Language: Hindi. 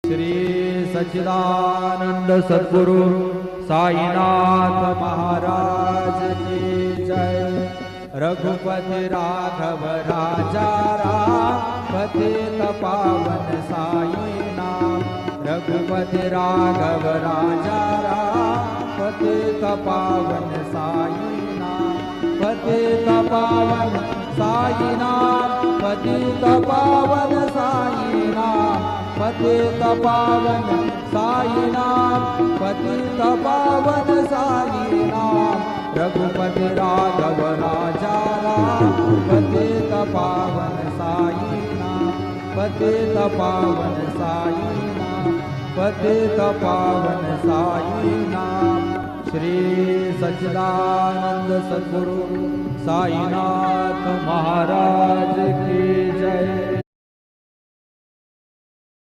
श्री सच्चिदानंद सद्गुरु साईनाथ महाराज की जय। रघुपति राघव राजा राम पतित पावन साई नाम। रघुपति राघव राजा राम पतित पावन साई नाम। पतित पावन साई नाम। पतित पावन साई नाम। पतित पावन साई नाम। पतित पावन साई नाम। रघुपति राघव राजा राम पतित पावन साई नाम। पतित पावन साई नाम। पतित पावन साई नाम। श्री सच्चिदानंद सद्गुरु साईनाथ महाराज की जय।